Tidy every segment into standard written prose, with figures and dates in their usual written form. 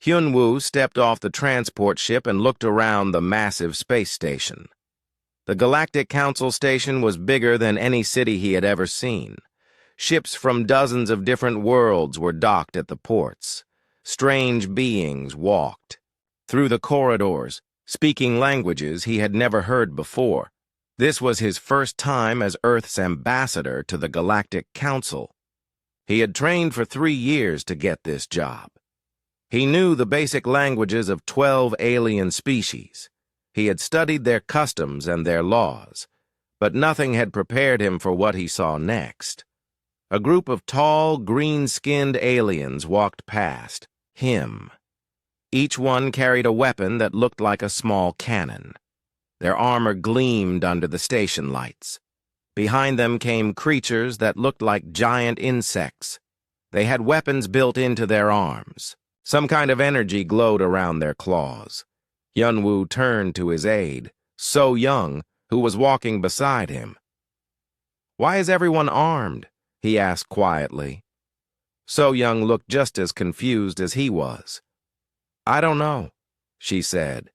Hyun-woo stepped off the transport ship and looked around the massive space station. The Galactic Council station was bigger than any city he had ever seen. Ships from dozens of different worlds were docked at the ports. Strange beings walked through the corridors, speaking languages he had never heard before. This was his first time as Earth's ambassador to the Galactic Council. He had trained for 3 years to get this job. He knew the basic languages of 12 alien species. He had studied their customs and their laws, but nothing had prepared him for what he saw next. A group of tall, green-skinned aliens walked past him. Each one carried a weapon that looked like a small cannon. Their armor gleamed under the station lights. Behind them came creatures that looked like giant insects. They had weapons built into their arms. Some kind of energy glowed around their claws. Hyun-woo turned to his aide, So Young, who was walking beside him. "Why is everyone armed?" he asked quietly. So Young looked just as confused as he was. "I don't know," she said.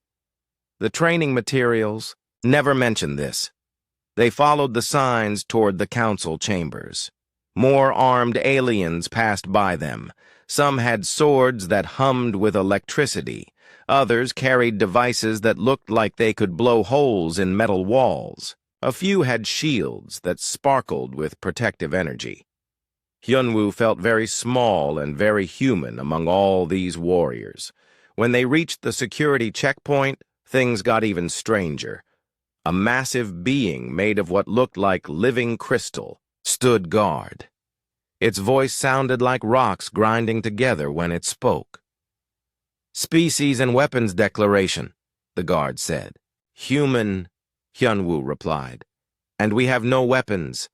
The training materials never mentioned this. They followed the signs toward the council chambers. More armed aliens passed by them. Some had swords that hummed with electricity. Others carried devices that looked like they could blow holes in metal walls. A few had shields that sparkled with protective energy. Hyun-woo felt very small and very human among all these warriors. When they reached the security checkpoint, things got even stranger. A massive being made of what looked like living crystal stood guard. Its voice sounded like rocks grinding together when it spoke. "Species and weapons declaration," the guard said. "Human," Hyun-woo replied. "And we have no weapons."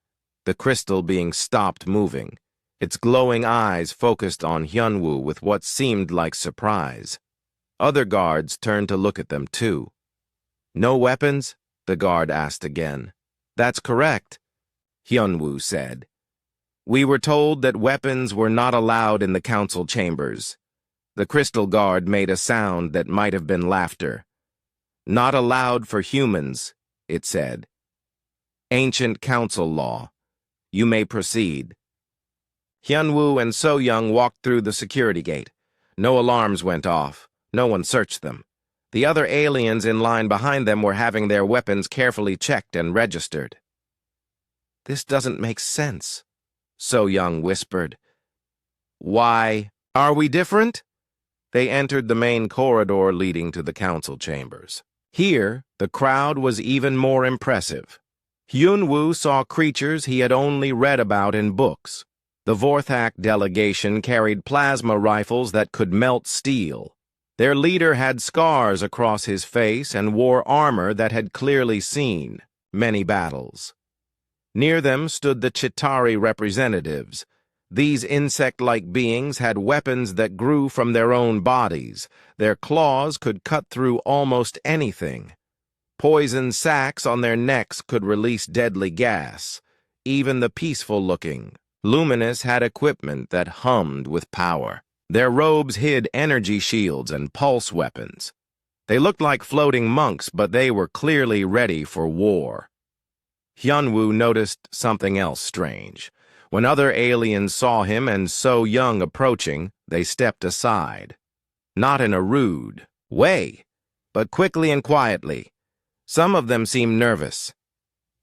The crystal being stopped moving. Its glowing eyes focused on Hyun-woo with what seemed like surprise. Other guards turned to look at them too. "No weapons?" the guard asked again. "That's correct," Hyun-woo said. "We were told that weapons were not allowed in the council chambers." The crystal guard made a sound that might have been laughter. "Not allowed for humans," it said. "Ancient council law. You may proceed." Hyun-woo and So Young walked through the security gate. No alarms went off. No one searched them. The other aliens in line behind them were having their weapons carefully checked and registered. "This doesn't make sense," So Young whispered. "Why, are we different?" They entered the main corridor leading to the council chambers. Here, the crowd was even more impressive. Hyun-woo saw creatures he had only read about in books. The Vorthak delegation carried plasma rifles that could melt steel. Their leader had scars across his face and wore armor that had clearly seen many battles. Near them stood the Chitauri representatives. These insect-like beings had weapons that grew from their own bodies. Their claws could cut through almost anything. Poison sacs on their necks could release deadly gas. Even the peaceful-looking, Luminous had equipment that hummed with power. Their robes hid energy shields and pulse weapons. They looked like floating monks, but they were clearly ready for war. Hyun-woo noticed something else strange. When other aliens saw him and So Young approaching, they stepped aside. Not in a rude way, but quickly and quietly. Some of them seemed nervous.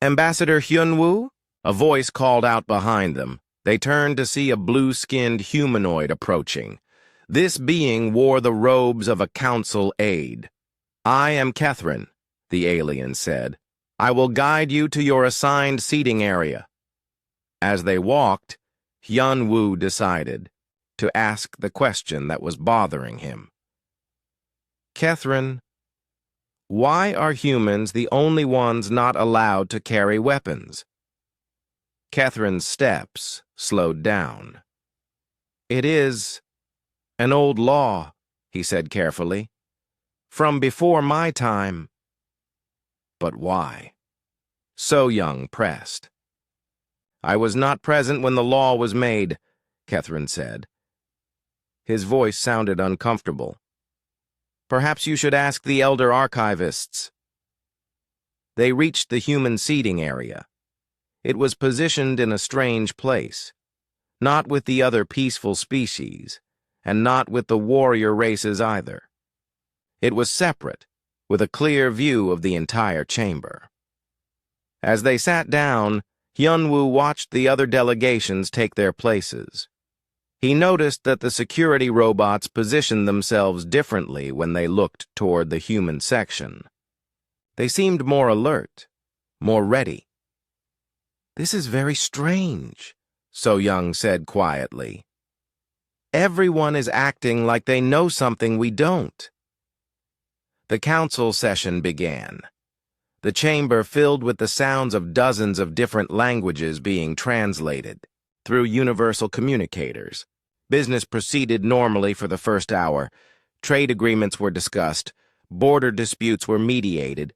"Ambassador Hyun-woo?" A voice called out behind them. They turned to see a blue-skinned humanoid approaching. This being wore the robes of a council aide. "I am Catherine," the alien said. "I will guide you to your assigned seating area." As they walked, Hyun-woo decided to ask the question that was bothering him. "Catherine, why are humans the only ones not allowed to carry weapons?" Catherine's steps slowed down. "It is an old law," he said carefully. "From before my time." "But why?" So Young pressed. "I was not present when the law was made," Catherine said. His voice sounded uncomfortable. "Perhaps you should ask the elder archivists." They reached the human seating area. It was positioned in a strange place, not with the other peaceful species, and not with the warrior races either. It was separate, with a clear view of the entire chamber. As they sat down, Hyun-woo watched the other delegations take their places. He noticed that the security robots positioned themselves differently when they looked toward the human section. They seemed more alert, more ready. "This is very strange," So-young said quietly. "Everyone is acting like they know something we don't." The council session began. The chamber filled with the sounds of dozens of different languages being translated through universal communicators. Business proceeded normally for the first hour. Trade agreements were discussed. Border disputes were mediated.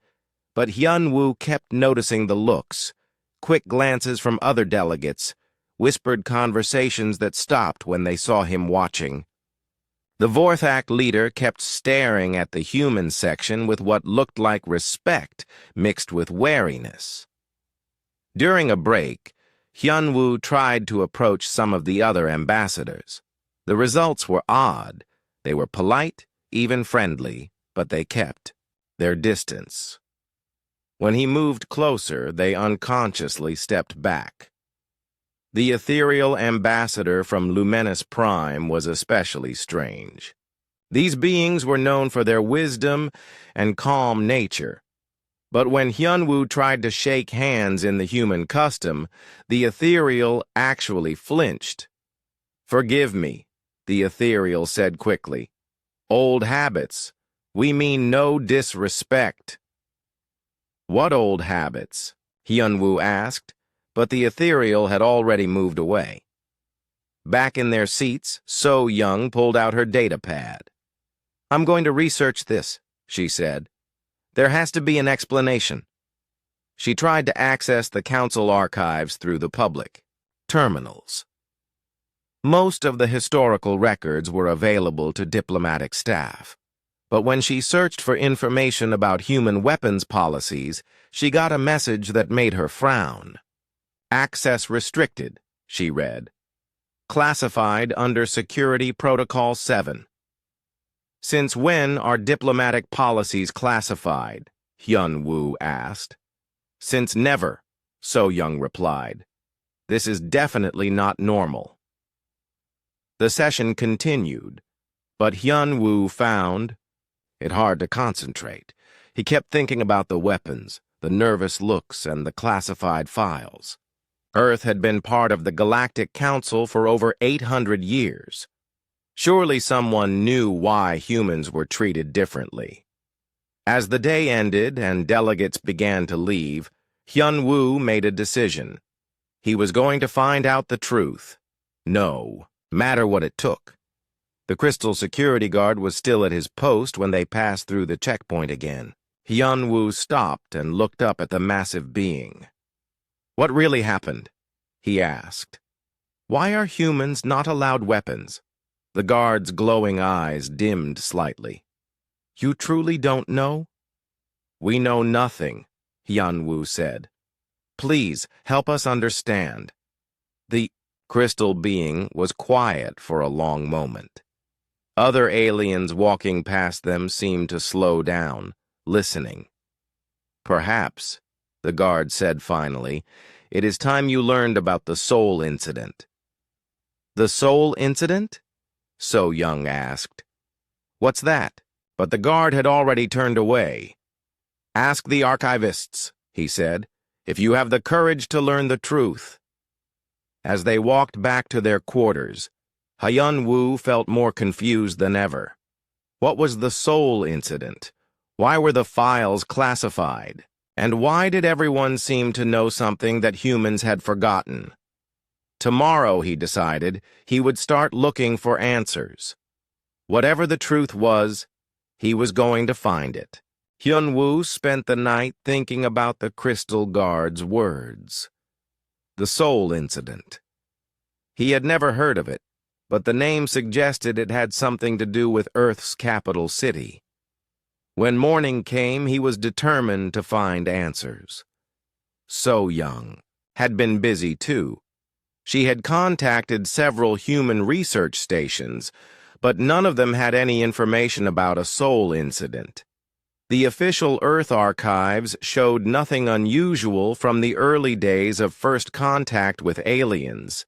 But Hyun-woo kept noticing the looks, quick glances from other delegates, whispered conversations that stopped when they saw him watching. The Vorthak leader kept staring at the human section with what looked like respect mixed with wariness. During a break, Hyun-woo tried to approach some of the other ambassadors. The results were odd. They were polite, even friendly, but they kept their distance. When he moved closer, they unconsciously stepped back. The ethereal ambassador from Luminous Prime was especially strange. These beings were known for their wisdom and calm nature. But when Hyun-woo tried to shake hands in the human custom, the ethereal actually flinched. "Forgive me," the ethereal said quickly. "Old habits. We mean no disrespect." "What old habits?" Hyun-woo asked, but the ethereal had already moved away. Back in their seats, So-young pulled out her data pad. "I'm going to research this," she said. "There has to be an explanation." She tried to access the council archives through the public terminals. Most of the historical records were available to diplomatic staff. But when she searched for information about human weapons policies, she got a message that made her frown. "Access restricted," she read. "Classified under Security Protocol 7. "Since when are diplomatic policies classified?" Hyun-woo asked. "Since never," So-young replied. "This is definitely not normal." The session continued, but Hyun-woo found it hard to concentrate. He kept thinking about the weapons, the nervous looks, and the classified files. Earth had been part of the Galactic Council for over 800 years. Surely someone knew why humans were treated differently. As the day ended and delegates began to leave, Hyun-woo made a decision. He was going to find out the truth. No matter what it took. The crystal security guard was still at his post when they passed through the checkpoint again. Hyun-woo stopped and looked up at the massive being. "What really happened?" he asked. "Why are humans not allowed weapons?" The guard's glowing eyes dimmed slightly. "You truly don't know?" "We know nothing," Hyun-woo said. "Please, help us understand." The crystal being was quiet for a long moment. Other aliens walking past them seemed to slow down, listening. "Perhaps," the guard said finally, "it is time you learned about the Soul Incident." "The Soul Incident?" So-young asked. "What's that?" But the guard had already turned away. "Ask the archivists," he said, "if you have the courage to learn the truth." As they walked back to their quarters, Hyun-woo felt more confused than ever. What was the Soul Incident? Why were the files classified? And why did everyone seem to know something that humans had forgotten? Tomorrow, he decided, he would start looking for answers. Whatever the truth was, he was going to find it. Hyun-woo spent the night thinking about the crystal guard's words. The Soul Incident. He had never heard of it, but the name suggested it had something to do with Earth's capital city. When morning came, he was determined to find answers. So Young had been busy too. She had contacted several human research stations, but none of them had any information about a soul incident. The official Earth archives showed nothing unusual from the early days of first contact with aliens.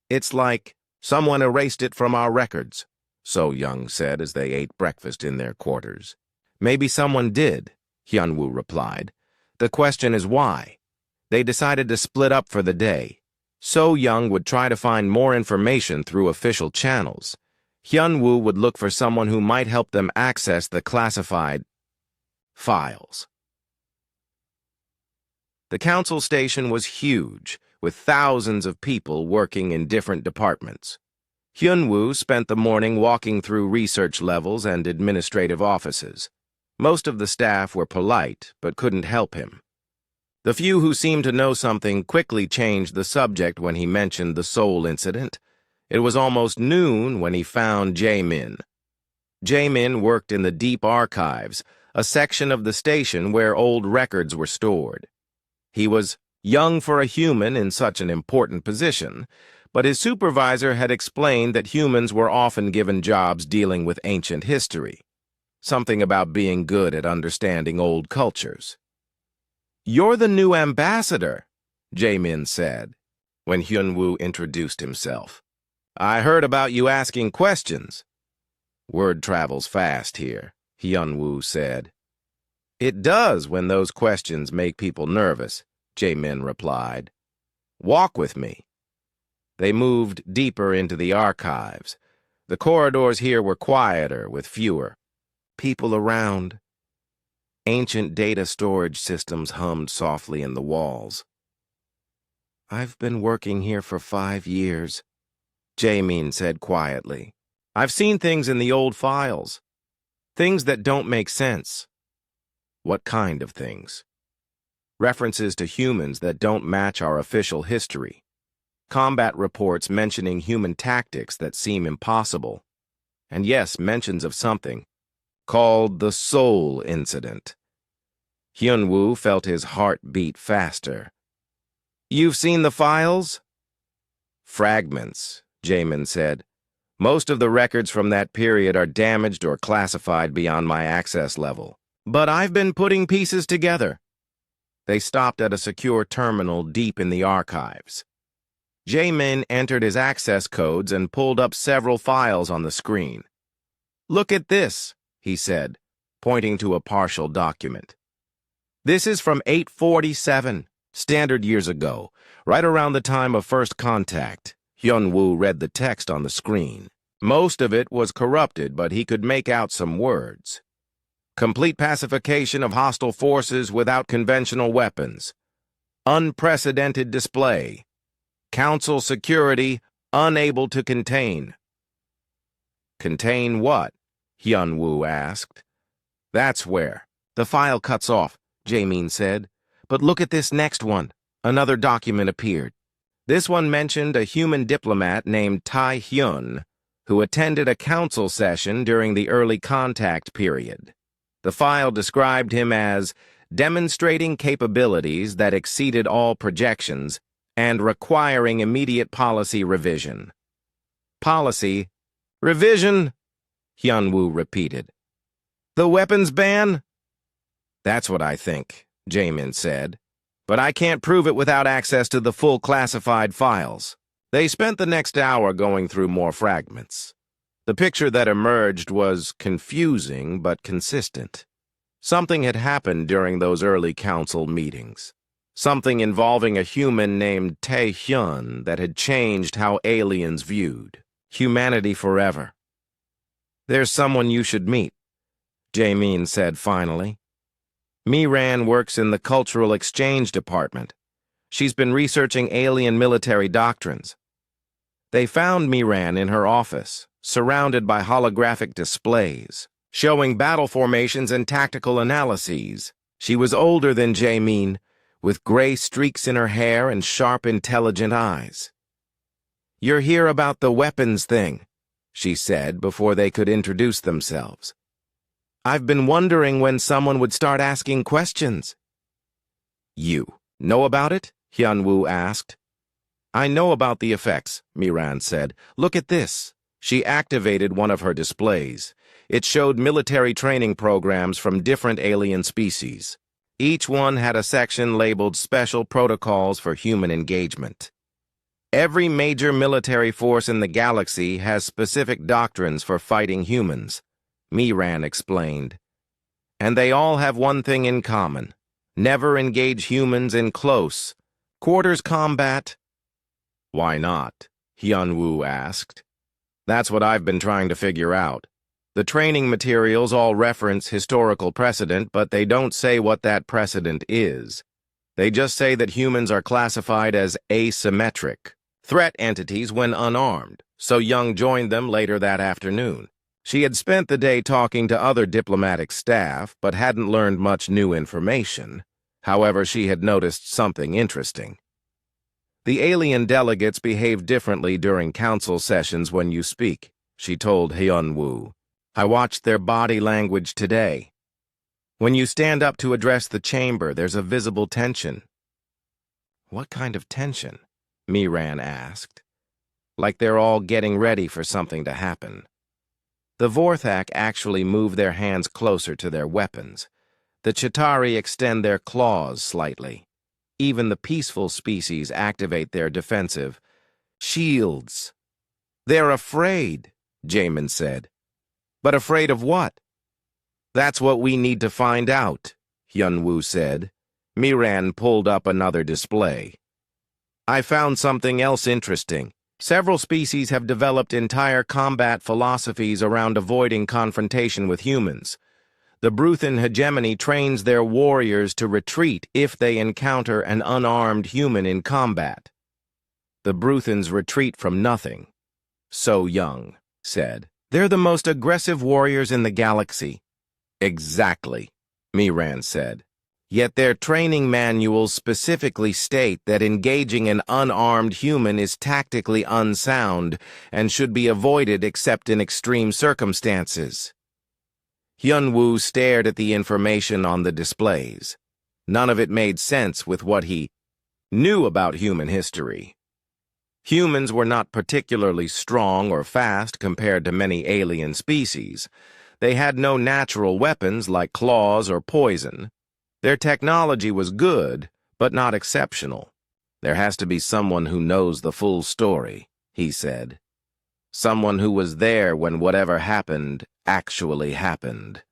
"It's like someone erased it from our records," So Young said as they ate breakfast in their quarters. "Maybe someone did," Hyunwoo replied. "The question is why." They decided to split up for the day. So Young would try to find more information through official channels. Hyunwoo would look for someone who might help them access the classified files. The council station was huge, with thousands of people working in different departments. Hyunwoo spent the morning walking through research levels and administrative offices. Most of the staff were polite, but couldn't help him. The few who seemed to know something quickly changed the subject when he mentioned the Seoul incident. It was almost noon when he found Jae-min. Jae-min worked in the deep archives, a section of the station where old records were stored. He was young for a human in such an important position, but his supervisor had explained that humans were often given jobs dealing with ancient history. Something about being good at understanding old cultures. "You're the new ambassador," Jae-min said, when Hyunwoo introduced himself. "I heard about you asking questions." "Word travels fast here," Hyunwoo said. "It does when those questions make people nervous," Jae-min replied. "Walk with me." They moved deeper into the archives. The corridors here were quieter, with fewer people around. Ancient data storage systems hummed softly in the walls. "I've been working here for 5 years," Jae-min said quietly. "I've seen things in the old files. Things that don't make sense." "What kind of things?" "References to humans that don't match our official history. Combat reports mentioning human tactics that seem impossible. And yes, mentions of something called the Seoul incident." Hyunwoo felt his heart beat faster. "You've seen the files?" "Fragments," Jae-min said. "Most of the records from that period are damaged or classified beyond my access level. But I've been putting pieces together." They stopped at a secure terminal deep in the archives. Jae-min entered his access codes and pulled up several files on the screen. "Look at this," he said, pointing to a partial document. "This is from 847, standard years ago, right around the time of first contact." Hyunwoo read the text on the screen. Most of it was corrupted, but he could make out some words. "Complete pacification of hostile forces without conventional weapons. Unprecedented display. Council security unable to contain." "Contain what?" Hyunwoo asked. "That's where." "The file cuts off," Jae-min said. "But look at this next one." Another document appeared. This one mentioned a human diplomat named Tae-hyun, who attended a council session during the early contact period. The file described him as demonstrating capabilities that exceeded all projections and requiring immediate policy revision. "Policy revision?" Hyunwoo repeated. "The weapons ban?" "That's what I think," Jae-min said. "But I can't prove it without access to the full classified files." They spent the next hour going through more fragments. The picture that emerged was confusing but consistent. Something had happened during those early council meetings. Something involving a human named Tae-hyun that had changed how aliens viewed humanity forever. "There's someone you should meet," Jae-min said finally. "Miran works in the Cultural Exchange Department. She's been researching alien military doctrines." They found Miran in her office, surrounded by holographic displays, showing battle formations and tactical analyses. She was older than Jae-min, with gray streaks in her hair and sharp, intelligent eyes. "You're here about the weapons thing," she said before they could introduce themselves. "I've been wondering when someone would start asking questions." "You know about it?" Hyun-woo asked. "I know about the effects," Miran said. "Look at this." She activated one of her displays. It showed military training programs from different alien species. Each one had a section labeled Special Protocols for Human Engagement. Every major military force in the galaxy has specific doctrines for fighting humans, Miran explained. And they all have one thing in common: never engage humans in close, quarters combat. "Why not?" Hyun-woo asked. "That's what I've been trying to figure out. The training materials all reference historical precedent, but they don't say what that precedent is. They just say that humans are classified as asymmetric threat entities when unarmed, so Young joined them later that afternoon. She had spent the day talking to other diplomatic staff, but hadn't learned much new information. However, she had noticed something interesting. "The alien delegates behave differently during council sessions when you speak," she told Hyun-woo. "I watched their body language today. When you stand up to address the chamber, there's a visible tension." "What kind of tension?" Miran asked. "Like they're all getting ready for something to happen." The Vorthak actually move their hands closer to their weapons. The Chitauri extend their claws slightly. Even the peaceful species activate their defensive shields. "They're afraid," Jamin said. "But afraid of what?" "That's what we need to find out," Hyun-woo said. Miran pulled up another display. "I found something else interesting. Several species have developed entire combat philosophies around avoiding confrontation with humans. The Bruthan hegemony trains their warriors to retreat if they encounter an unarmed human in combat. The Bruthans retreat from nothing," So Young said. "They're the most aggressive warriors in the galaxy." "Exactly," Miran said. "Yet their training manuals specifically state that engaging an unarmed human is tactically unsound and should be avoided except in extreme circumstances." Hyun-woo stared at the information on the displays. None of it made sense with what he knew about human history. Humans were not particularly strong or fast compared to many alien species. They had no natural weapons like claws or poison. Their technology was good, but not exceptional. "There has to be someone who knows the full story," he said. "Someone who was there when whatever happened actually happened."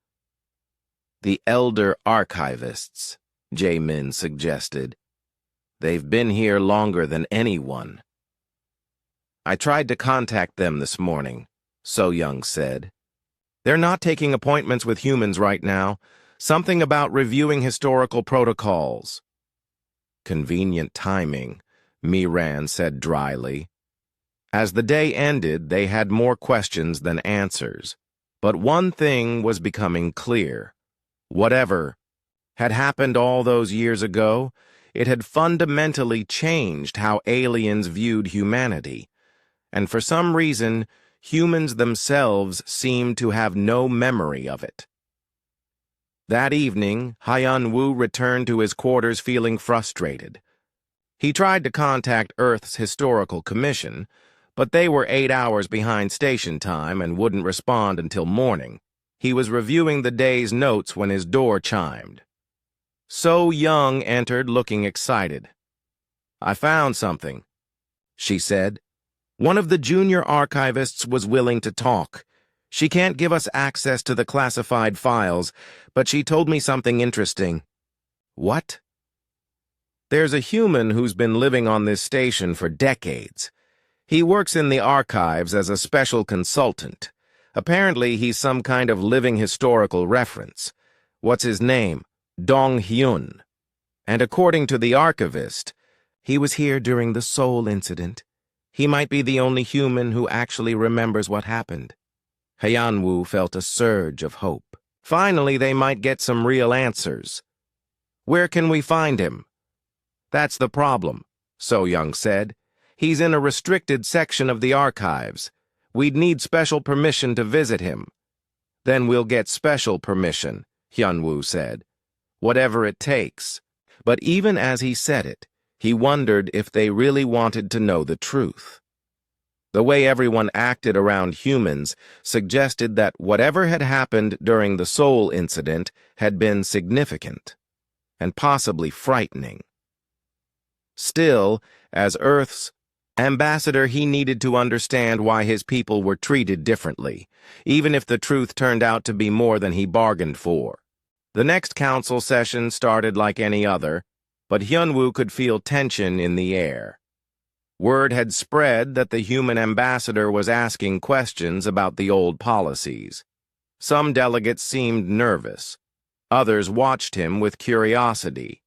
"The Elder Archivists," Jamin suggested. "They've been here longer than anyone." "I tried to contact them this morning," So Young said. "They're not taking appointments with humans right now. Something about reviewing historical protocols." "Convenient timing," Miran said dryly. As the day ended, they had more questions than answers. But one thing was becoming clear. Whatever had happened all those years ago, it had fundamentally changed how aliens viewed humanity. And for some reason, humans themselves seemed to have no memory of it. That evening, Hyun-woo returned to his quarters feeling frustrated. He tried to contact Earth's Historical Commission, but they were 8 hours behind station time and wouldn't respond until morning. He was reviewing the day's notes when his door chimed. So Young entered looking excited. "I found something," she said. "One of the junior archivists was willing to talk. She can't give us access to the classified files, but she told me something interesting." "What?" "There's a human who's been living on this station for decades. He works in the archives as a special consultant. Apparently, he's some kind of living historical reference. What's his name? Dong-hyun. And according to the archivist, he was here during the Seoul incident. He might be the only human who actually remembers what happened." Hyun-woo felt a surge of hope. Finally, they might get some real answers. "Where can we find him?" "That's the problem," So Young said. He's in a restricted section of the archives. We'd need special permission to visit him. Then we'll get special permission, Hyunwoo said. Whatever it takes. But even as he said it, he wondered if they really wanted to know the truth. The way everyone acted around humans suggested that whatever had happened during the Seoul incident had been significant and possibly frightening. Still, as Earth's ambassador, he needed to understand why his people were treated differently, even if the truth turned out to be more than he bargained for. The next council session started like any other, but Hyunwoo could feel tension in the air. Word had spread that the human ambassador was asking questions about the old policies. Some delegates seemed nervous. Others watched him with curiosity.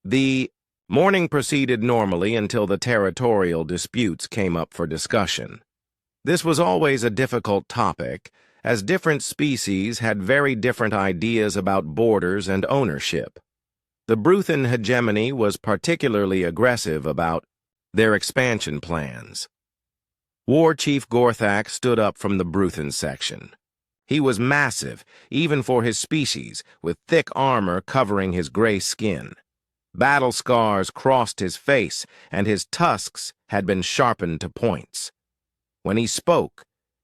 The morning proceeded normally until the territorial disputes came up for discussion. This was always a difficult topic, as different species had very different ideas about borders and ownership. The Bruthan hegemony was particularly aggressive about their expansion plans. War Chief Gorthak stood up from the Bruthan section. He was massive, even for his species, with thick armor covering his gray skin. Battle scars crossed his face, and his tusks had been sharpened to points. When he spoke,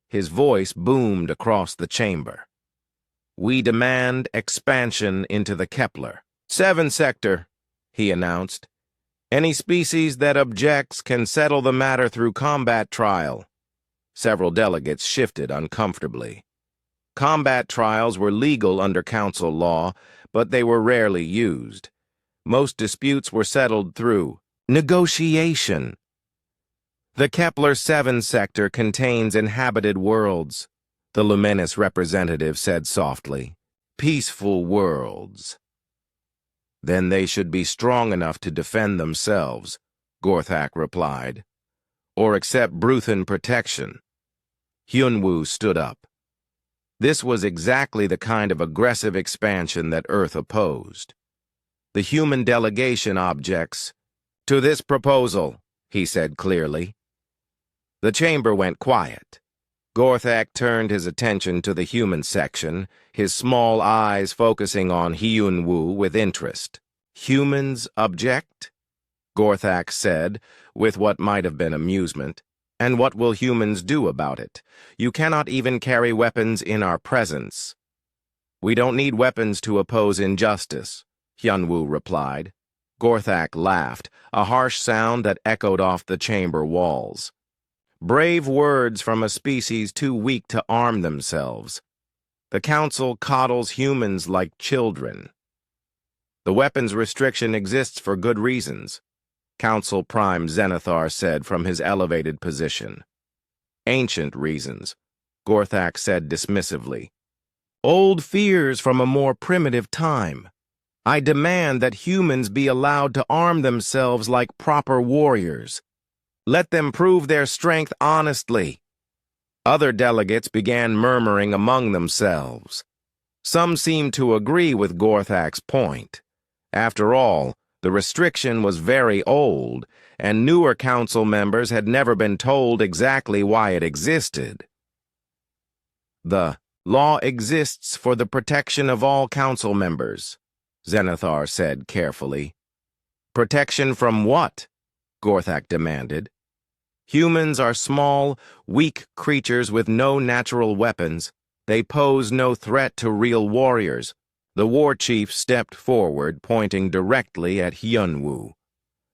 his voice boomed across the chamber. "We demand expansion into the Kepler 7 sector," he announced. "Any species that objects can settle the matter through combat trial." Several delegates shifted uncomfortably. Combat trials were legal under council law, but they were rarely used. Most disputes were settled through negotiation. "The Kepler 7 sector contains inhabited worlds," the luminous representative said softly. "Peaceful worlds." "Then they should be strong enough to defend themselves," Gorthak replied, "or accept Bruthan protection." Hyunwoo stood up. This was exactly the kind of aggressive expansion that Earth opposed. "The human delegation objects to this proposal," he said clearly. The chamber went quiet. Gorthak turned his attention to the human section, his small eyes focusing on Hyunwoo with interest. "Humans object?" Gorthak said, with what might have been amusement. "And what will humans do about it? You cannot even carry weapons in our presence." "We don't need weapons to oppose injustice," Hyunwoo replied. Gorthak laughed, a harsh sound that echoed off the chamber walls. "Brave words from a species too weak to arm themselves. The Council coddles humans like children. The weapons restriction exists for good reasons," Council Prime Zenithar said from his elevated position. "Ancient reasons," Gorthak said dismissively. "Old fears from a more primitive time. I demand that humans be allowed to arm themselves like proper warriors. Let them prove their strength honestly." Other delegates began murmuring among themselves. Some seemed to agree with Gorthak's point. After all, the restriction was very old, and newer council members had never been told exactly why it existed. "The law exists for the protection of all council members," Zenithar said carefully. "Protection from what?" Gorthak demanded. "Humans are small, weak creatures with no natural weapons. They pose no threat to real warriors." The war chief stepped forward, pointing directly at Hyunwoo.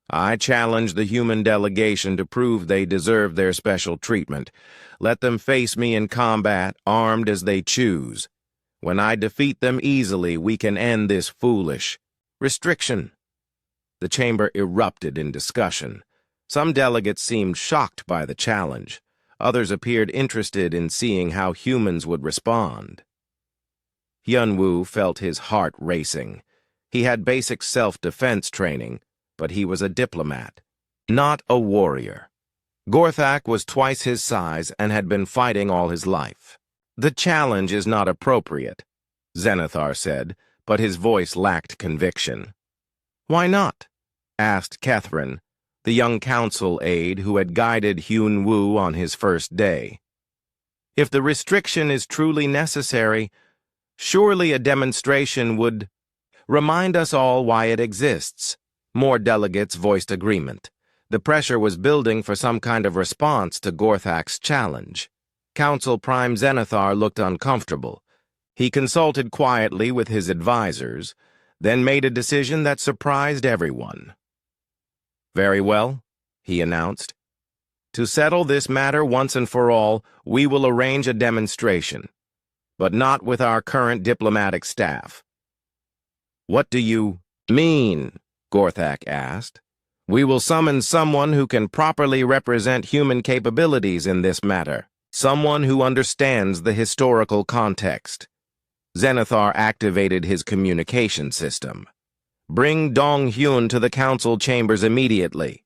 "I challenge the human delegation to prove they deserve their special treatment. Let them face me in combat, armed as they choose. When I defeat them easily, we can end this foolish restriction." The chamber erupted in discussion. Some delegates seemed shocked by the challenge. Others appeared interested in seeing how humans would respond. Hyunwoo felt his heart racing. He had basic self-defense training, but he was a diplomat, not a warrior. Gorthak was twice his size and had been fighting all his life. "The challenge is not appropriate," Zenithar said, but his voice lacked conviction. "Why not?" asked Catherine, the young council aide who had guided Hyun-woo on his first day. If the restriction is truly necessary, surely a demonstration would remind us all why it exists. More delegates voiced agreement. The pressure was building for some kind of response to Gorthak's challenge. Council Prime Zenithar looked uncomfortable. He consulted quietly with his advisors, then made a decision that surprised everyone. "Very well," he announced. "To settle this matter once and for all, we will arrange a demonstration, but not with our current diplomatic staff." "What do you mean?" Gorthak asked. "We will summon someone who can properly represent human capabilities in this matter, someone who understands the historical context." Zenithar activated his communication system. "Bring Dong-hyun to the council chambers immediately."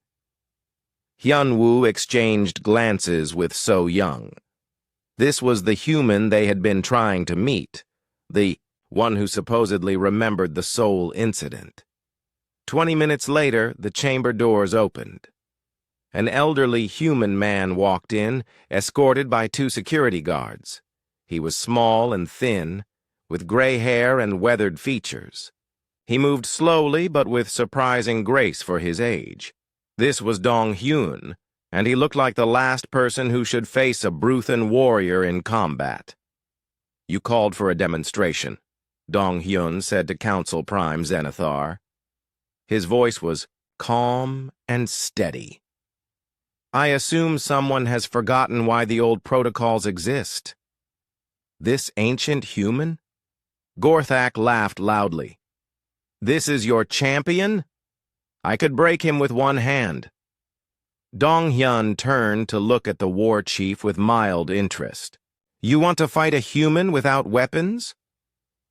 Hyun-woo exchanged glances with So-young. This was the human they had been trying to meet, the one who supposedly remembered the Seoul incident. 20 minutes later, the chamber doors opened. An elderly human man walked in, escorted by 2 security guards. He was small and thin, with gray hair and weathered features. He moved slowly but with surprising grace for his age. This was Dong-hyun, and he looked like the last person who should face a Bruthan warrior in combat. "You called for a demonstration," Dong-hyun said to Council Prime Zenithar. His voice was calm and steady. "I assume someone has forgotten why the old protocols exist." "This ancient human?" Gorthak laughed loudly. "This is your champion? I could break him with one hand." Dong-hyun turned to look at the war chief with mild interest. "You want to fight a human without weapons?"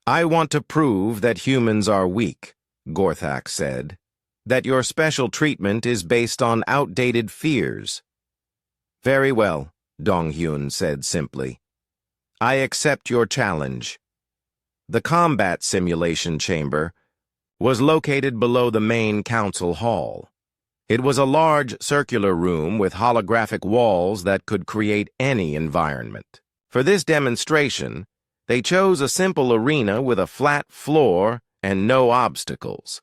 "I want to prove that humans are weak," Gorthak said. "That your special treatment is based on outdated fears." "Very well," Dong-hyun said simply. "I accept your challenge." The combat simulation chamber was located below the main council hall. It was a large circular room with holographic walls that could create any environment. For this demonstration, they chose a simple arena with a flat floor and no obstacles.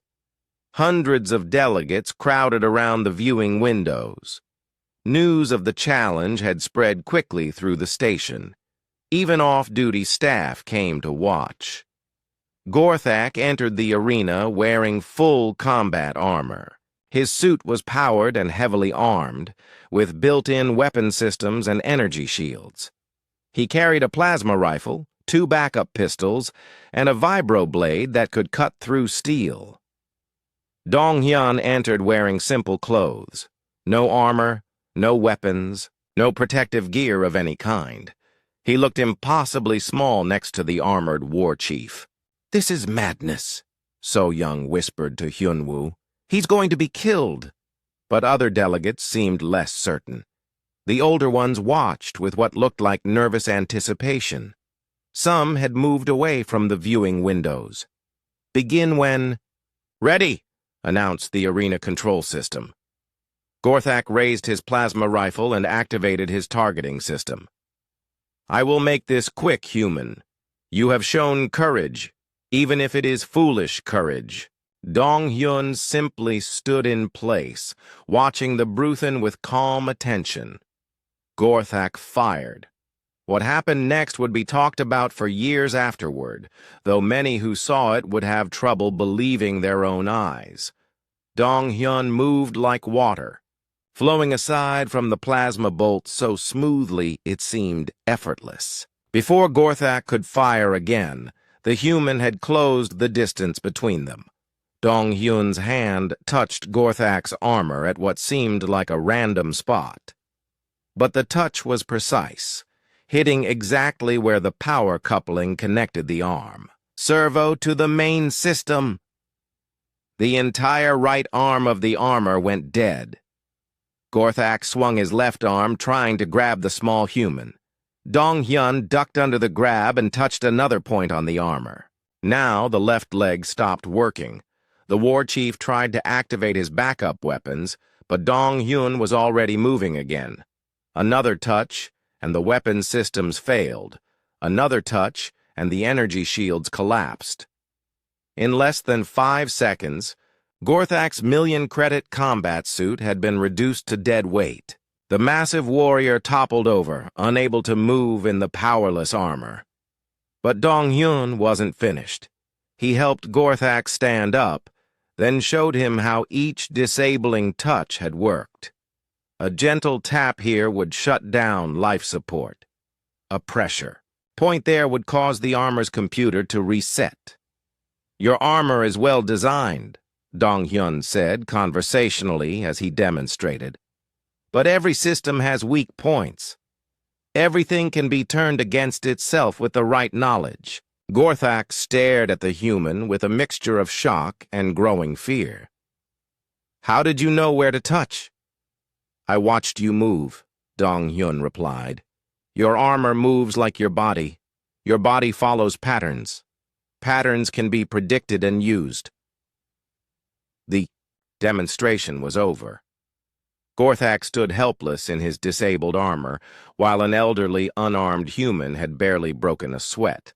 Hundreds of delegates crowded around the viewing windows. News of the challenge had spread quickly through the station. Even off-duty staff came to watch. Gorthak entered the arena wearing full combat armor. His suit was powered and heavily armed, with built-in weapon systems and energy shields. He carried a plasma rifle, 2 backup pistols, and a vibroblade that could cut through steel. Dong-hyun entered wearing simple clothes. No armor, no weapons, no protective gear of any kind. He looked impossibly small next to the armored war chief. "This is madness," So-young whispered to Hyun-woo. "He's going to be killed." But other delegates seemed less certain. The older ones watched with what looked like nervous anticipation. Some had moved away from the viewing windows. "Begin when—" "Ready," announced the arena control system. Gorthak raised his plasma rifle and activated his targeting system. "I will make this quick, human. You have shown courage, even if it is foolish courage." Dong-hyun simply stood in place, watching the Bruthan with calm attention. Gorthak fired. What happened next would be talked about for years afterward, though many who saw it would have trouble believing their own eyes. Dong-hyun moved like water, flowing aside from the plasma bolt so smoothly it seemed effortless. Before Gorthak could fire again, the human had closed the distance between them. Dong-hyun's hand touched Gorthak's armor at what seemed like a random spot. But the touch was precise, hitting exactly where the power coupling connected the arm. "Servo to the main system!" The entire right arm of the armor went dead. Gorthak swung his left arm, trying to grab the small human. Dong-hyun ducked under the grab and touched another point on the armor. Now the left leg stopped working. The war chief tried to activate his backup weapons, but Dong Hyun was already moving again. Another touch, and the weapon systems failed. Another touch, and the energy shields collapsed. In less than 5 seconds, Gorthak's million-credit combat suit had been reduced to dead weight. The massive warrior toppled over, unable to move in the powerless armor. But Dong Hyun wasn't finished. He helped Gorthak stand up, then showed him how each disabling touch had worked. A gentle tap here would shut down life support. A pressure point there would cause the armor's computer to reset. "Your armor is well designed," Dong Hyun said conversationally as he demonstrated. "But every system has weak points. Everything can be turned against itself with the right knowledge." Gorthak stared at the human with a mixture of shock and growing fear. "How did you know where to touch?" "I watched you move," Dong Hyun replied. "Your armor moves like your body. Your body follows patterns. Patterns can be predicted and used." The demonstration was over. Gorthak stood helpless in his disabled armor, while an elderly, unarmed human had barely broken a sweat.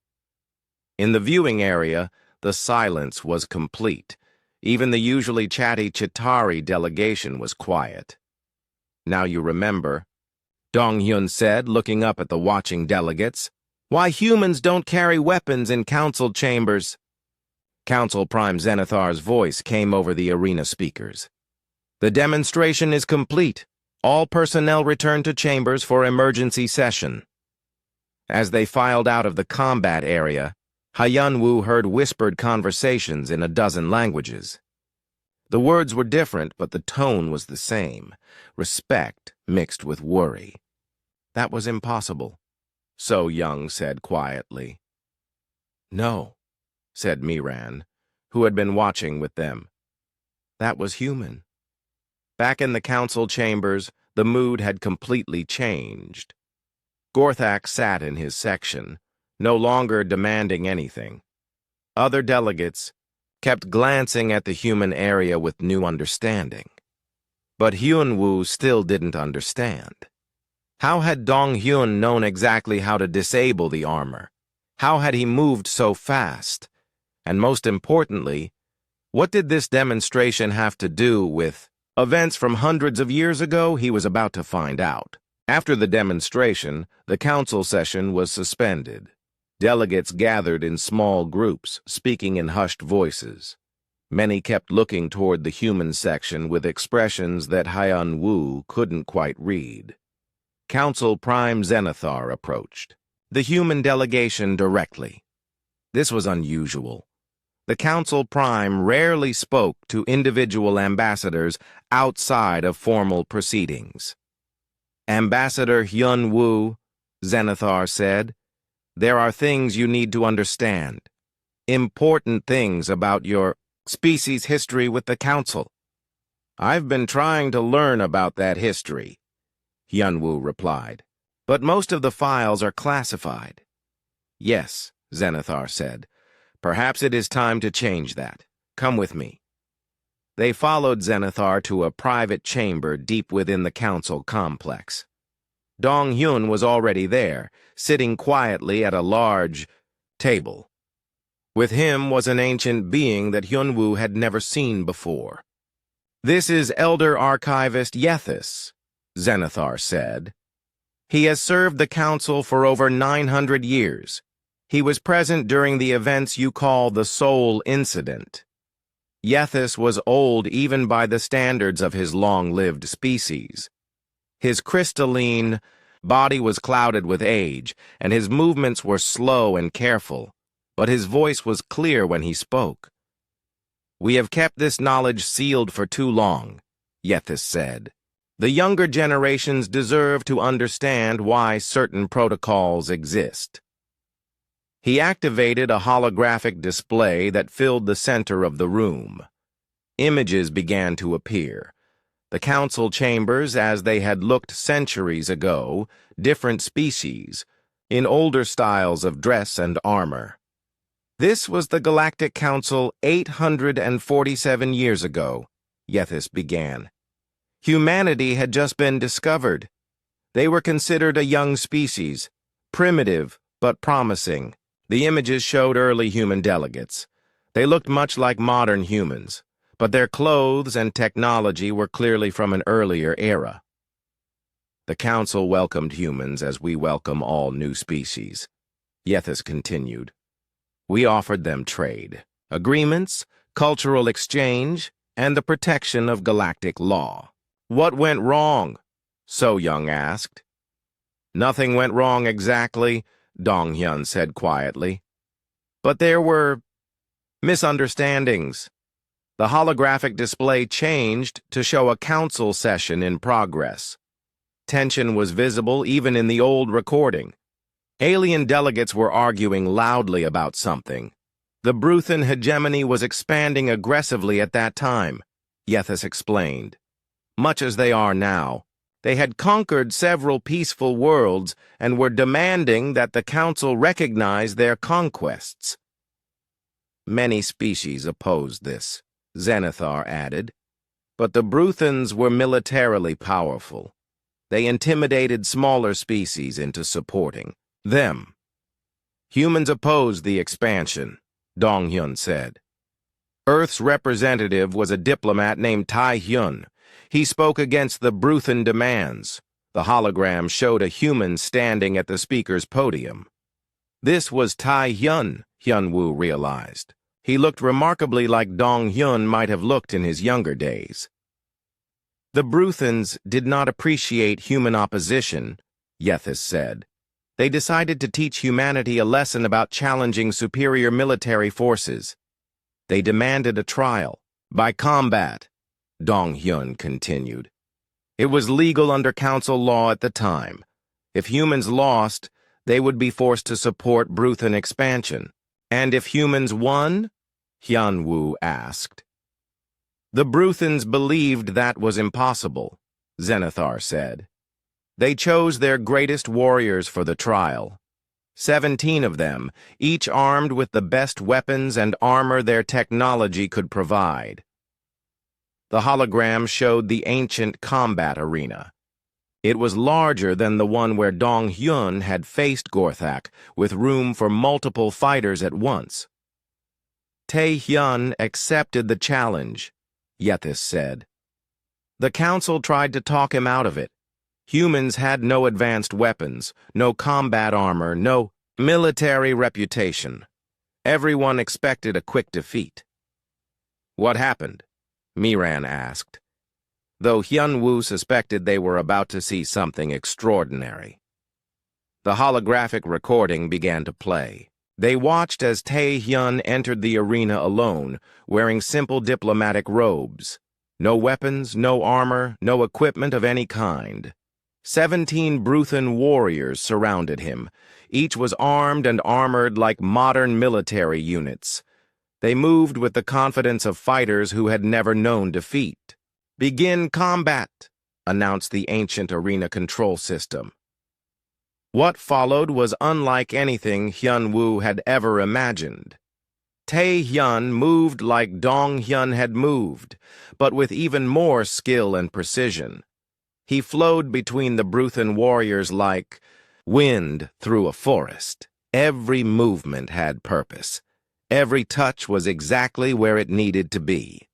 In the viewing area, the silence was complete. Even the usually chatty Chitauri delegation was quiet. "Now you remember," Dong Hyun said, looking up at the watching delegates, "why humans don't carry weapons in council chambers." Council Prime Zenithar's voice came over the arena speakers. "The demonstration is complete. All personnel return to chambers for emergency session." As they filed out of the combat area, Hyunwoo heard whispered conversations in a dozen languages. The words were different, but the tone was the same, respect mixed with worry. That was impossible, So Young said quietly. "No," said Miran, who had been watching with them. "That was human." Back in the council chambers, the mood had completely changed. Gorthak sat in his section, no longer demanding anything. Other delegates kept glancing at the human area with new understanding. But Hyunwoo still didn't understand. How had Dong Hyun known exactly how to disable the armor? How had he moved so fast? And most importantly, what did this demonstration have to do with events from hundreds of years ago? He was about to find out. After the demonstration, the council session was suspended. Delegates gathered in small groups, speaking in hushed voices. Many kept looking toward the human section with expressions that Hyunwoo couldn't quite read. Council Prime Zenithar approached the human delegation directly. This was unusual. The Council Prime rarely spoke to individual ambassadors outside of formal proceedings. "Ambassador Hyunwoo," Zenithar said, "there are things you need to understand. Important things about your species' history with the Council." "I've been trying to learn about that history," Hyunwoo replied, "but most of the files are classified." "Yes," Zenithar said, "perhaps it is time to change that. Come with me." They followed Zenithar to a private chamber deep within the council complex. Dong Hyun was already there, sitting quietly at a large table. With him was an ancient being that Hyunwoo had never seen before. "This is Elder Archivist Yethis," Zenithar said. "He has served the council for over 900 years. He was present during the events you call the Soul Incident." Yethis was old even by the standards of his long-lived species. His crystalline body was clouded with age, and his movements were slow and careful, but his voice was clear when he spoke. "We have kept this knowledge sealed for too long," Yethis said. "The younger generations deserve to understand why certain protocols exist." He activated a holographic display that filled the center of the room. Images began to appear. The council chambers as they had looked centuries ago, different species, in older styles of dress and armor. "This was the Galactic Council 847 years ago," Yethis began. Humanity had just been discovered. They were considered a young species, primitive but promising. The images showed early human delegates. They looked much like modern humans, but their clothes and technology were clearly from an earlier era. The council welcomed humans as we welcome all new species. Yethus continued. We offered them trade, agreements, cultural exchange, and the protection of galactic law. What went wrong? So Young asked. Nothing went wrong exactly, Dong Hyun said quietly. But there were misunderstandings. The holographic display changed to show a council session in progress. Tension was visible even in the old recording. Alien delegates were arguing loudly about something. The Bruthan hegemony was expanding aggressively at that time, Yethus explained. Much as they are now, they had conquered several peaceful worlds and were demanding that the Council recognize their conquests. Many species opposed this, Zenithar added, but the Bruthans were militarily powerful. They intimidated smaller species into supporting them. Humans opposed the expansion, Dong Hyun said. Earth's representative was a diplomat named Tai Hyun. He spoke against the Bruthan demands. The hologram showed a human standing at the speaker's podium. This was Tai Hyun, Hyun-woo realized. He looked remarkably like Dong Hyun might have looked in his younger days. The Bruthans did not appreciate human opposition, Yethus said. They decided to teach humanity a lesson about challenging superior military forces. They demanded a trial, by combat, Dong Hyun continued. It was legal under council law at the time. If humans lost, they would be forced to support Bruthan expansion. And if humans won? Hyun-woo asked. The Bruthans believed that was impossible, Zenithar said. They chose their greatest warriors for the trial. 17 of them, each armed with the best weapons and armor their technology could provide. The hologram showed the ancient combat arena. It was larger than the one where Dong Hyun had faced Gorthak, with room for multiple fighters at once. Tae Hyun accepted the challenge, Yethus said. The council tried to talk him out of it. Humans had no advanced weapons, no combat armor, no military reputation. Everyone expected a quick defeat. What happened? Miran asked, though Hyun-woo suspected they were about to see something extraordinary. The holographic recording began to play. They watched as Tae Hyun entered the arena alone, wearing simple diplomatic robes. No weapons, no armor, no equipment of any kind. 17 Bruthan warriors surrounded him. Each was armed and armored like modern military units. They moved with the confidence of fighters who had never known defeat. "Begin combat," announced the ancient arena control system. What followed was unlike anything Hyun-woo had ever imagined. Tae Hyun moved like Dong Hyun had moved, but with even more skill and precision. He flowed between the Bruthan warriors like wind through a forest. Every movement had purpose. Every touch was exactly where it needed to be.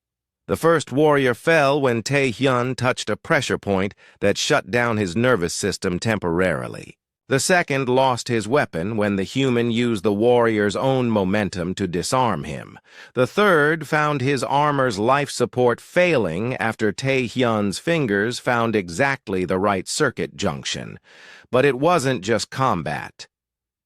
The first warrior fell when Tae Hyun touched a pressure point that shut down his nervous system temporarily. The second lost his weapon when the human used the warrior's own momentum to disarm him. The third found his armor's life support failing after Tae Hyun's fingers found exactly the right circuit junction. But it wasn't just combat.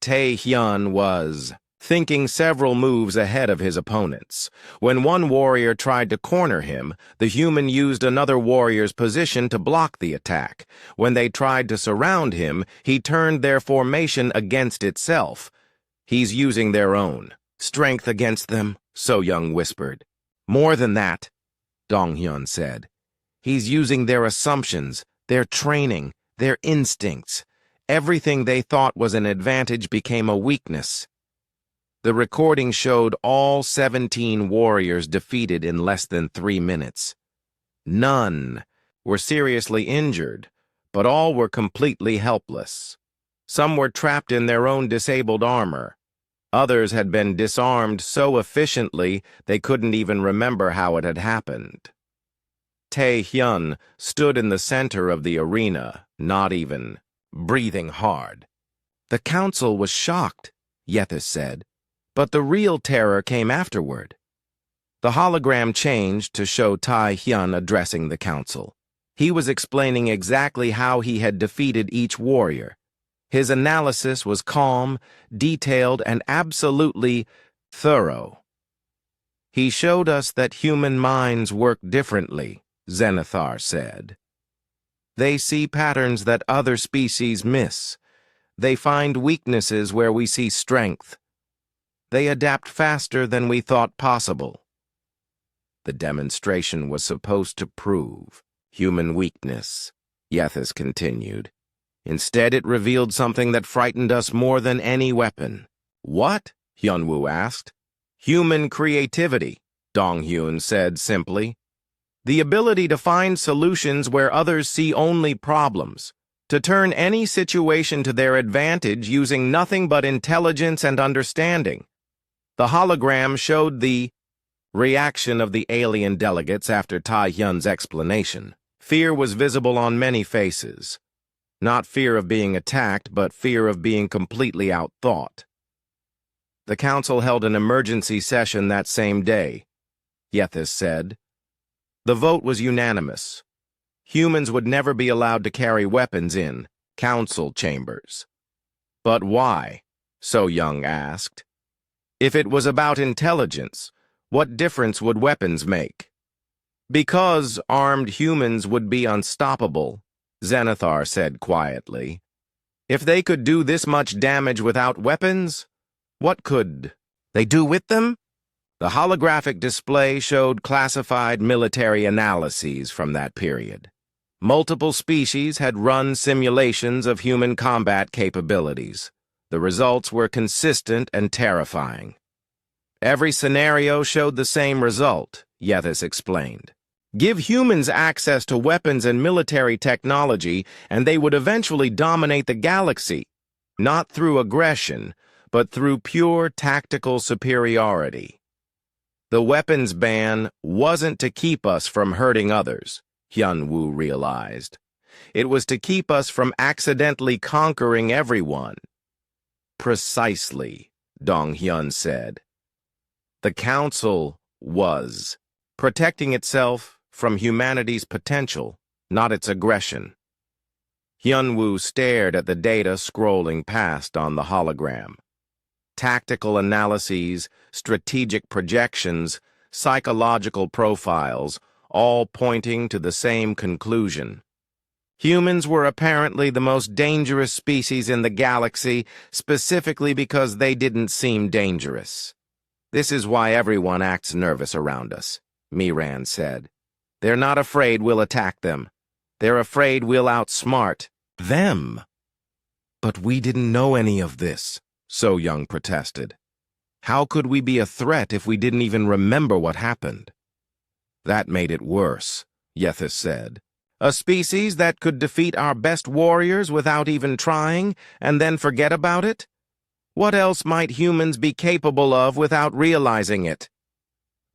Tae Hyun was thinking several moves ahead of his opponents. When one warrior tried to corner him, the human used another warrior's position to block the attack. When they tried to surround him, he turned their formation against itself. "He's using their own strength against them," So Young whispered. "More than that," Dong Hyun said. "He's using their assumptions, their training, their instincts. Everything they thought was an advantage became a weakness." The recording showed all 17 warriors defeated in less than 3 minutes. None, were seriously injured, but all were completely helpless. Some were trapped in their own disabled armor. Others had been disarmed so efficiently they couldn't even remember how it had happened. Tae-hyun stood in the center of the arena, not even breathing hard. The council was shocked, Yethis said, but the real terror came afterward. The hologram changed to show Tae-hyun addressing the council. He was explaining exactly how he had defeated each warrior. His analysis was calm, detailed, and absolutely thorough. He showed us that human minds work differently, Zenithar said. They see patterns that other species miss. They find weaknesses where we see strength. They adapt faster than we thought possible. The demonstration was supposed to prove human weakness, Yethis continued. Instead, it revealed something that frightened us more than any weapon. What? Hyunwoo asked. Human creativity, Donghyun said simply. The ability to find solutions where others see only problems, to turn any situation to their advantage using nothing but intelligence and understanding. The hologram showed the reaction of the alien delegates after Tae-hyun's explanation. Fear was visible on many faces. Not fear of being attacked, but fear of being completely outthought. The council held an emergency session that same day, Yethis said. The vote was unanimous. Humans would never be allowed to carry weapons in council chambers. But why? So Young asked. If it was about intelligence, what difference would weapons make? Because armed humans would be unstoppable, Zenithar said quietly. If they could do this much damage without weapons, what could they do with them? The holographic display showed classified military analyses from that period. Multiple species had run simulations of human combat capabilities. The results were consistent and terrifying. Every scenario showed the same result, Yethis explained. Give humans access to weapons and military technology, and they would eventually dominate the galaxy, not through aggression, but through pure tactical superiority. The weapons ban wasn't to keep us from hurting others, Hyunwoo realized. It was to keep us from accidentally conquering everyone. Precisely, Donghyun said. The council was protecting itself from humanity's potential, not its aggression. Hyunwoo stared at the data scrolling past on the hologram. Tactical analyses, strategic projections, psychological profiles, all pointing to the same conclusion. Humans were apparently the most dangerous species in the galaxy, specifically because they didn't seem dangerous. This is why everyone acts nervous around us, Miran said. They're not afraid we'll attack them. They're afraid we'll outsmart them. But we didn't know any of this, So Young protested. How could we be a threat if we didn't even remember what happened? That made it worse, Yethis said. A species that could defeat our best warriors without even trying, and then forget about it? What else might humans be capable of without realizing it?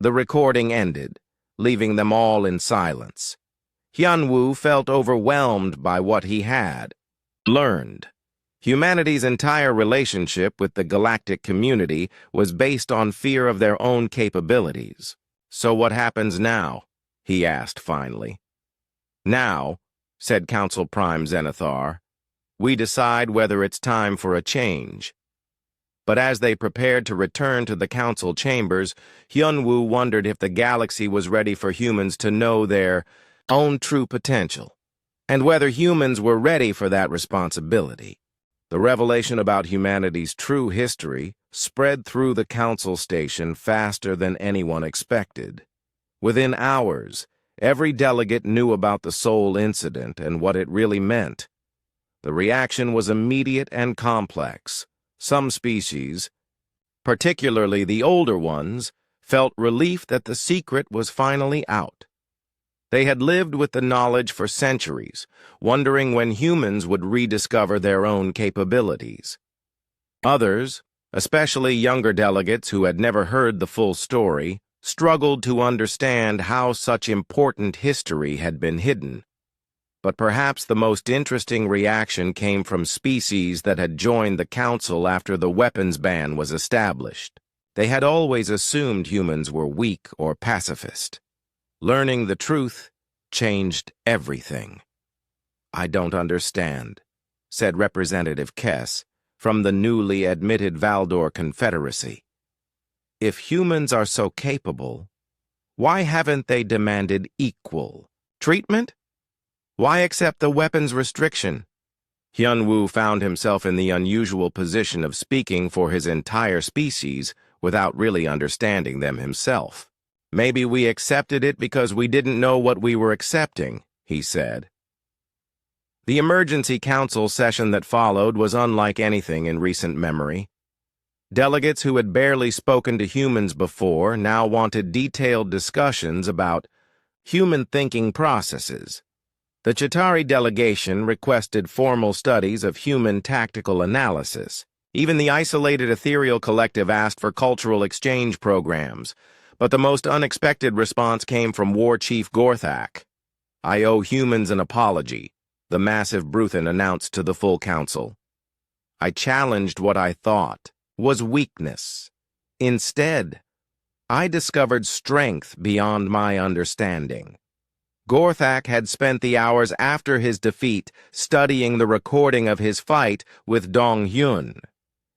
The recording ended, leaving them all in silence. Hyunwoo felt overwhelmed by what he had learned. Humanity's entire relationship with the galactic community was based on fear of their own capabilities. So what happens now? He asked finally. Now, said Council Prime Zenithar, we decide whether it's time for a change. But as they prepared to return to the council chambers, Hyunwoo wondered if the galaxy was ready for humans to know their own true potential, and whether humans were ready for that responsibility. The revelation about humanity's true history spread through the council station faster than anyone expected. Within hours, every delegate knew about the Soul incident and what it really meant. The reaction was immediate and complex. Some species, particularly the older ones, felt relief that the secret was finally out. They had lived with the knowledge for centuries, wondering when humans would rediscover their own capabilities. Others, especially younger delegates who had never heard the full story, struggled to understand how such important history had been hidden. But perhaps the most interesting reaction came from species that had joined the Council after the weapons ban was established. They had always assumed humans were weak or pacifist. Learning the truth changed everything. "I don't understand," said Representative Kess from the newly admitted Valdor Confederacy. "If humans are so capable, why haven't they demanded equal treatment? Why accept the weapons restriction?" Hyun-woo found himself in the unusual position of speaking for his entire species without really understanding them himself. "Maybe we accepted it because we didn't know what we were accepting," he said. The emergency council session that followed was unlike anything in recent memory. Delegates who had barely spoken to humans before now wanted detailed discussions about human thinking processes. The Chitauri delegation requested formal studies of human tactical analysis. Even the isolated ethereal collective asked for cultural exchange programs, but the most unexpected response came from War Chief Gorthak. "I owe humans an apology," the massive Bruthan announced to the full council. "I challenged what I thought was weakness. Instead, I discovered strength beyond my understanding." Gorthak had spent the hours after his defeat studying the recording of his fight with Dong-hyun.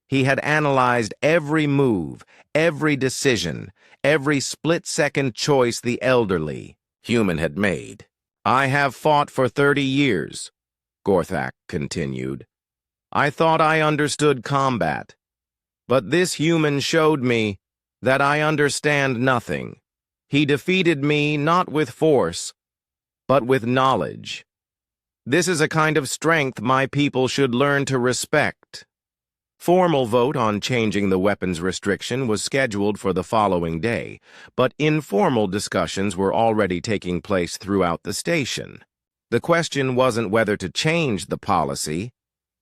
He had analyzed every move, every decision, every split-second choice the elderly human had made. "I have fought for 30 years, Gorthak continued. "I thought I understood combat, but this human showed me that I understand nothing. He defeated me not with force, but with knowledge. This is a kind of strength my people should learn to respect." Formal vote on changing the weapons restriction was scheduled for the following day, but informal discussions were already taking place throughout the station. The question wasn't whether to change the policy.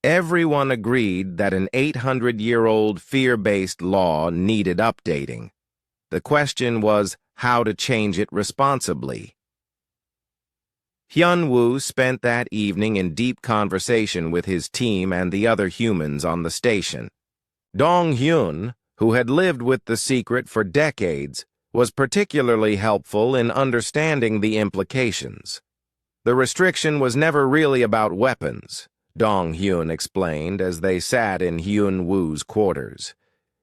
Everyone agreed that an 800-year-old fear-based law needed updating. The question was how to change it responsibly. Hyun-woo spent that evening in deep conversation with his team and the other humans on the station. Dong-hyun, who had lived with the secret for decades, was particularly helpful in understanding the implications. The restriction was never really about weapons, Dong-hyun explained as they sat in Hyun-woo's quarters.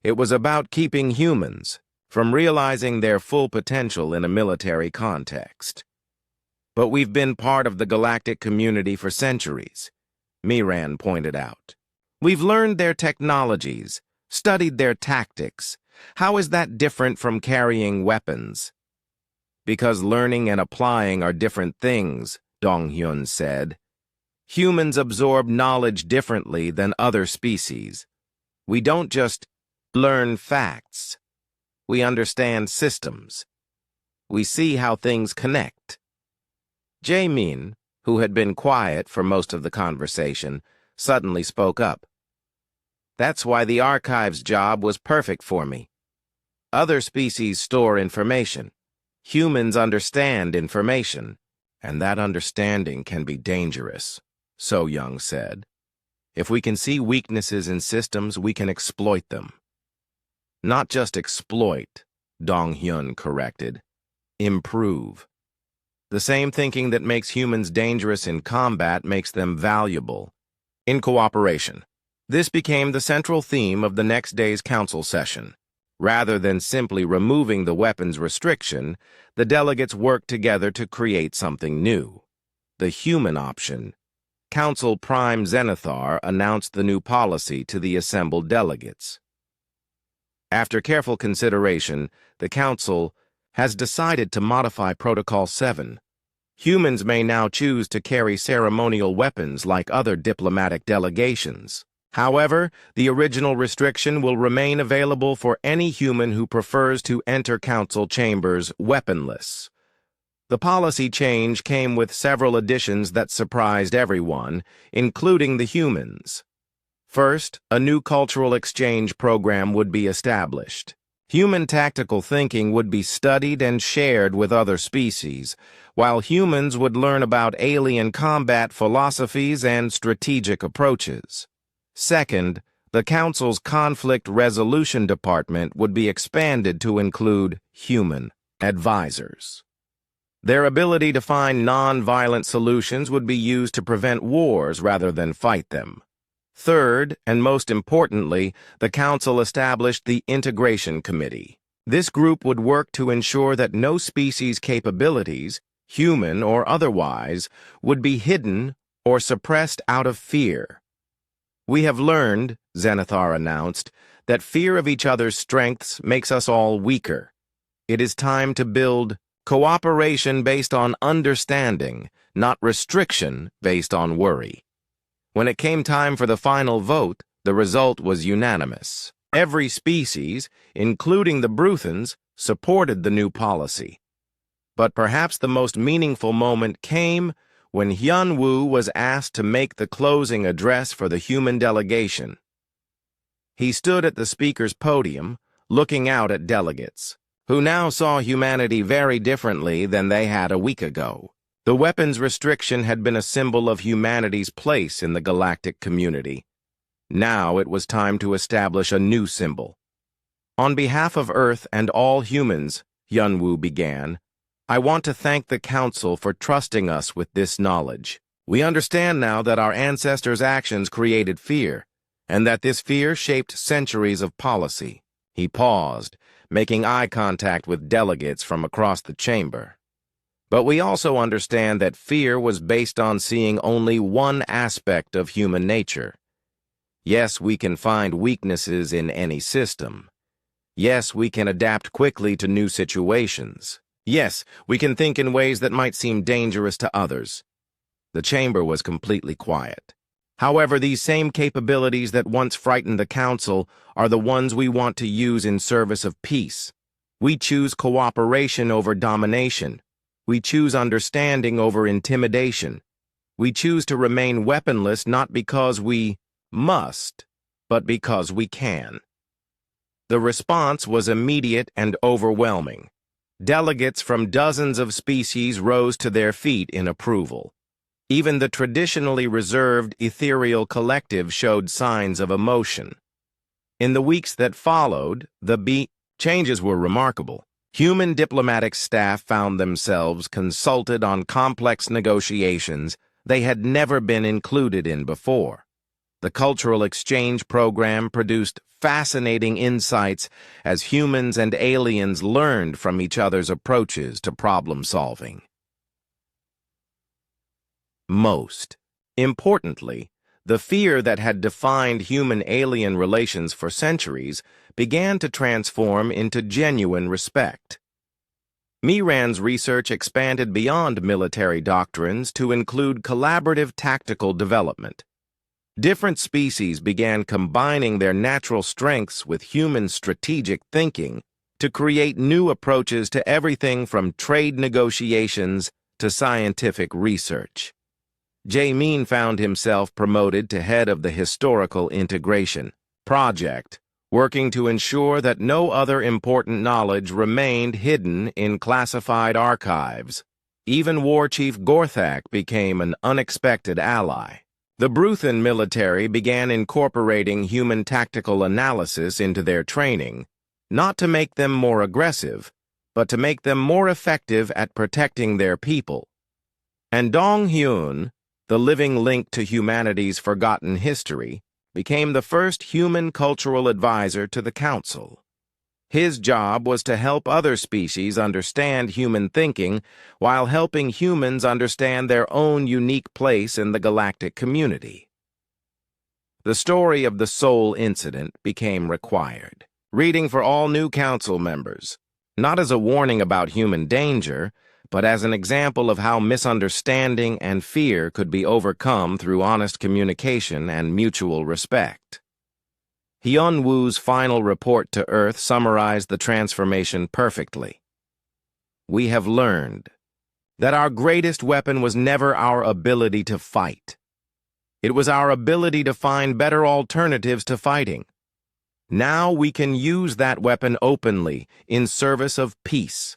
It was about keeping humans from realizing their full potential in a military context. "But we've been part of the galactic community for centuries," Miran pointed out. "We've learned their technologies, studied their tactics. How is that different from carrying weapons?" "Because learning and applying are different things," Dong-hyun said. "Humans absorb knowledge differently than other species. We don't just learn facts. We understand systems. We see how things connect." Jae-min, who had been quiet for most of the conversation, suddenly spoke up. "That's why the archives job was perfect for me. Other species store information. Humans understand information, and that understanding can be dangerous," So-young said. "If we can see weaknesses in systems, we can exploit them." "Not just exploit," Dong-hyun corrected. "Improve. The same thinking that makes humans dangerous in combat makes them valuable in cooperation." This became the central theme of the next day's council session. Rather than simply removing the weapons restriction, the delegates worked together to create something new. The human option. Council Prime Zenithar announced the new policy to the assembled delegates. After careful consideration, the Council has decided to modify Protocol 7. Humans may now choose to carry ceremonial weapons like other diplomatic delegations. However, the original restriction will remain available for any human who prefers to enter council chambers weaponless. The policy change came with several additions that surprised everyone, including the humans. First, a new cultural exchange program would be established. Human tactical thinking would be studied and shared with other species, while humans would learn about alien combat philosophies and strategic approaches. Second, the Council's conflict resolution department would be expanded to include human advisors. Their ability to find non-violent solutions would be used to prevent wars rather than fight them. Third, and most importantly, the Council established the Integration Committee. This group would work to ensure that no species' capabilities, human or otherwise, would be hidden or suppressed out of fear. "We have learned," Zenithar announced, "that fear of each other's strengths makes us all weaker. It is time to build cooperation based on understanding, not restriction based on worry." When it came time for the final vote, the result was unanimous. Every species, including the Bruthans, supported the new policy. But perhaps the most meaningful moment came when Hyun-woo was asked to make the closing address for the human delegation. He stood at the speaker's podium, looking out at delegates, who now saw humanity very differently than they had a week ago. The weapons restriction had been a symbol of humanity's place in the galactic community. Now it was time to establish a new symbol. "On behalf of Earth and all humans," Hyun-woo began, "I want to thank the Council for trusting us with this knowledge. We understand now that our ancestors' actions created fear, and that this fear shaped centuries of policy." He paused, making eye contact with delegates from across the chamber. "But we also understand that fear was based on seeing only one aspect of human nature. Yes, we can find weaknesses in any system. Yes, we can adapt quickly to new situations. Yes, we can think in ways that might seem dangerous to others." The chamber was completely quiet. "However, these same capabilities that once frightened the Council are the ones we want to use in service of peace. We choose cooperation over domination. We choose understanding over intimidation. We choose to remain weaponless not because we must, but because we can." The response was immediate and overwhelming. Delegates from dozens of species rose to their feet in approval. Even the traditionally reserved ethereal collective showed signs of emotion. In the weeks that followed, the changes were remarkable. Human diplomatic staff found themselves consulted on complex negotiations they had never been included in before. The cultural exchange program produced fascinating insights as humans and aliens learned from each other's approaches to problem solving. Most importantly, the fear that had defined human-alien relations for centuries began to transform into genuine respect. Miran's research expanded beyond military doctrines to include collaborative tactical development. Different species began combining their natural strengths with human strategic thinking to create new approaches to everything from trade negotiations to scientific research. Jae-min found himself promoted to head of the Historical Integration Project, working to ensure that no other important knowledge remained hidden in classified archives. Even War Chief Gorthak became an unexpected ally. The Bruthan military began incorporating human tactical analysis into their training, not to make them more aggressive, but to make them more effective at protecting their people. And Dong-hyun, the living link to humanity's forgotten history, became the first human cultural advisor to the Council. His job was to help other species understand human thinking while helping humans understand their own unique place in the galactic community. The story of the Seoul incident became required reading for all new Council members, not as a warning about human danger, but as an example of how misunderstanding and fear could be overcome through honest communication and mutual respect. Hyun-woo's final report to Earth summarized the transformation perfectly. "We have learned that our greatest weapon was never our ability to fight. It was our ability to find better alternatives to fighting. Now we can use that weapon openly in service of peace.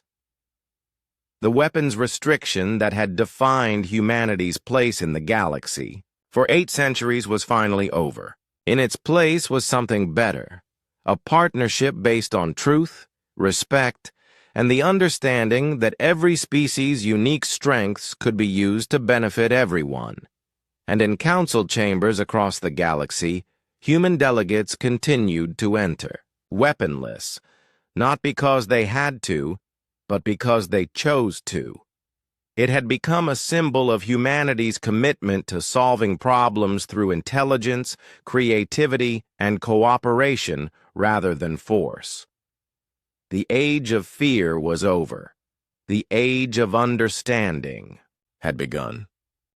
The weapon's restriction that had defined humanity's place in the galaxy for 8 centuries was finally over. In its place was something better, a partnership based on truth, respect, and the understanding that every species' unique strengths could be used to benefit everyone. And in council chambers across the galaxy, human delegates continued to enter, weaponless, not because they had to, but because they chose to. It had become a symbol of humanity's commitment to solving problems through intelligence, creativity, and cooperation rather than force. The age of fear was over. The age of understanding had begun.